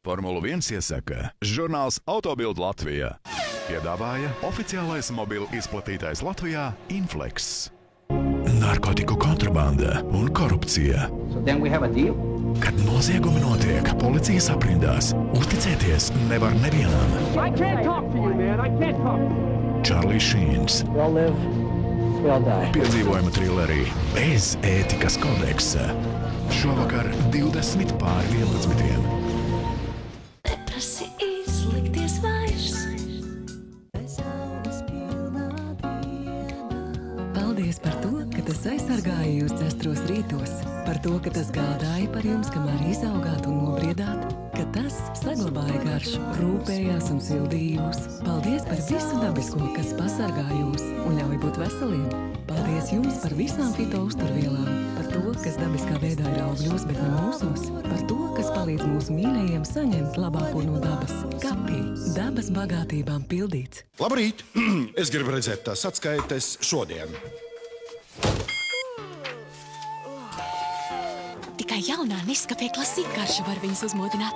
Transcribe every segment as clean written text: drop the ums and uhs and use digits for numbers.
Formula 1 iesaka žurnāls Autobild Latvijā. Piedāvāja oficiālais mobilu izplatītājs Latvijā Inflex. Narkotiku kontrabanda un korupcija. Kad noziegumi notiek policijas aprindās, uzticēties nevar nevienam. Čārlijs Šīns. Piedzīvojuma trilerī bez ētikas kodeksa. Šovakar 20:11. Neprasi izlikties vairs. Paldies par to, ka tas aizsargāja jūs cestros rītos, par to, ka tas gādāja par jums, kamēr izaugāt un nobriedāt, ka tas saglabāja garšu, rūpējās un sildīja jūs. Paldies par visu dabisko, kas pasargā jūs un ļauj būt veseliem. Paldies jums par visām fito uzturvielām, par to, kas dabiskā veidā ir augļos, bet ne mūsos, par to, kas palīdz mūsu mīļajiem saņemt labāko no dabas. Kapī, dabas bagātībām pildīts. Labrīt! Es gribu redzēt tās atskaites šodien. Tikai jaunā Nescafé klasika garša var viņus uzmodināt.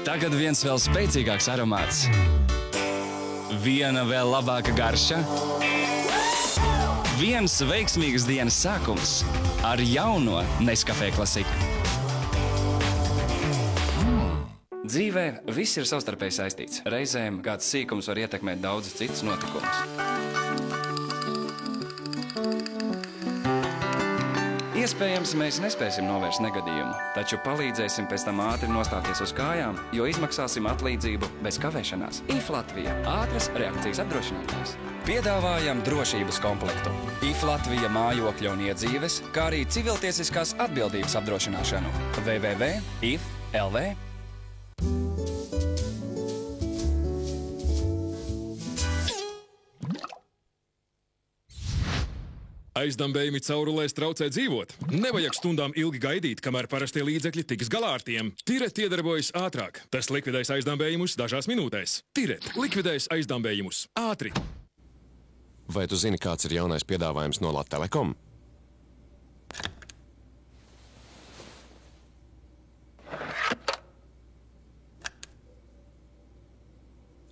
Tagad viens vēl spēcīgāks aromāts. Viena vēl labāka garša. Viens veiksmīgas dienas sākums ar jauno Nescafé klasiku. Dzīvē viss ir savstarpēji saistīts. Reizēm kāds sīkums var ietekmēt daudzus citus notikumus. Iespējams, mēs nespēsim novērst negadījumu, taču palīdzēsim pēc tam ātri nostāties uz kājām, jo izmaksāsim atlīdzību bez kavēšanās. IF Latvija – ātras reakcijas apdrošinātājs. Piedāvājam drošības komplektu. IF Latvija mājokļa un iedzīves, kā arī civiltiesiskās atbildības apdrošināšanu. www.if.lv. Aizdambējumi caurulēs traucē dzīvot. Nevajag stundām ilgi gaidīt, kamēr parastie līdzekļi tiks galā ar tiem. Tiret iedarbojas ātrāk. Tas likvidēs aizdambējumus dažās minūtēs. Tiret likvidēs aizdambējumus ātri. Vai tu zini, kāds ir jaunais piedāvājums no Latvijas Telekom?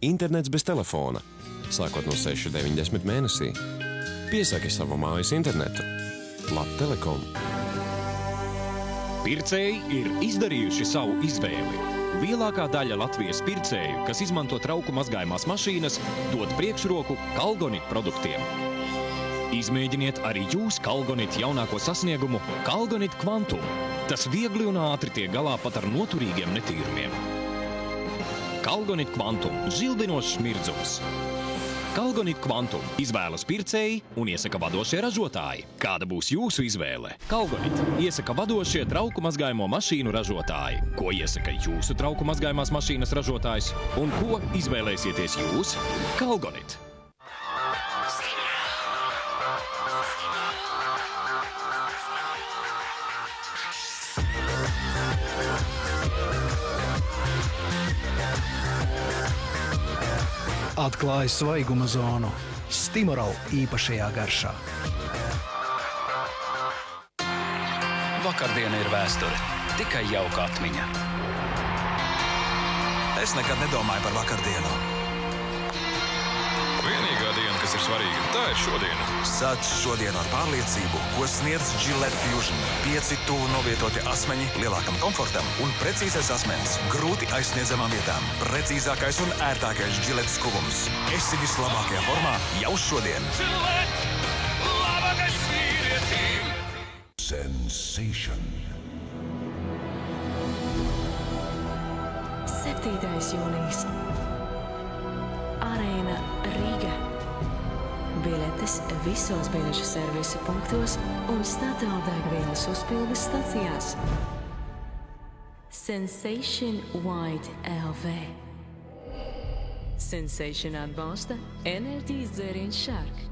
Internets bez telefona. Sākot no 6,90 mēnesī. Piesaki savu mājas internetu. Latvijas Telekom. Pircēji ir izdarījuši savu izvēli. Lielākā daļa Latvijas pircēju, kas izmanto trauku mazgājumās mašīnas, dod priekšroku Kalgonit produktiem. Izmēģiniet arī jūs Kalgonit jaunāko sasniegumu Kalgonit Quantum. Tas viegli un ātri tiek galā pat ar noturīgiem netīrumiem. Kalgonit Quantum – žildinošs smirdzums. Kalgonit Quantum izvēlas pircēji un iesaka vadošie ražotāji. Kāda būs jūsu izvēle? Kalgonit iesaka vadošie trauku mazgājumo mašīnu ražotāji. Ko iesaka jūsu trauku mazgājumās mašīnas ražotājs? Un ko izvēlēsieties jūs? Kalgonit. Atklāja svaiguma zonu Stimorol īpašajā garšā. Vakardiena ir vēsture. Tikai jauka atmiņa. Es nekad nedomāju par vakardienu. Vienīgā diena, kas ir svarīga, tā ir šodiena. Sāc šodienu ar pārliecību, ko sniedz Gillette Fusion. 5 tuvu novietoti asmeņi lielākam komfortam un precīzais asmens grūti aizsniedzamām vietām. Precīzākais un ērtākais Gillette skuvums. Esi vislabākajā formā jau šodien. Gillette, labākais vīrietim. Sensation. 7. jūnijas. Arēna Rīga. Biļetes visos biļešu servisu punktos un Statoil degvielas uzpildes stacijās. Sensation White LV. Sensation atbalsta enerģijas dzēriens Shark.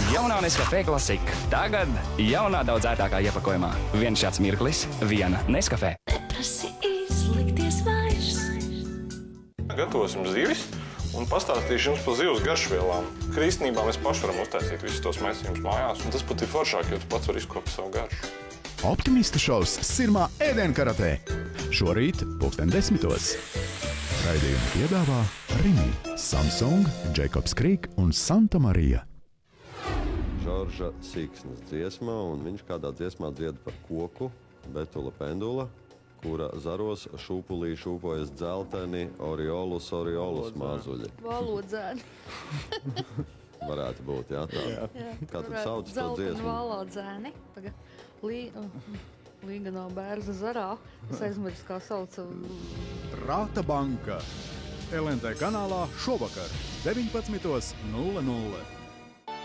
Jaunā Nescafé klasika. Tagad jaunā daudz ērtākā iepakojumā. Viens šāds mirklis, viena Nescafé. Neprasi izlikties vairs. Gatavosim zivis Un pastāstīšu jums par zivs garšvielām. Krīstenībā mēs paši varam uztaisīt visus tos maisījumus mājās, un tas pat ir foršāk, jo tu pats vari izkopt savu garšu. Optimista šovs Sirmā ēdienkaratē. Šorīt 10:00. Raidījumu piedāvā Rimi, Samsung, Jacobs Creek un Santa Marija. Žorža Siksnas dziesma, un viņš kādā dziesmā dzied par koku, Betula Pendula, kura zaros šūpulī šūpojas dzelteni Oriolus mazuļi. Valodzēni. Varētu būt, jā, tā. Jā. Kā tad sauc to dziesmu? Dzelteni valodzēni. Līga no bērza zarā. Es aizmirsu, kā sauca. Rāta banka. LNT kanālā šovakar 19:00.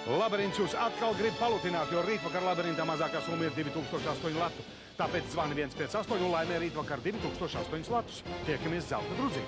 Labirints jūs atkal grib palutināt, jo rītvakar labirintā mazākā summa ir 2008 latu. Tāpēc zvani 158 un laimē rītvakar 2008 latus. Tiekamies zelta drudzī.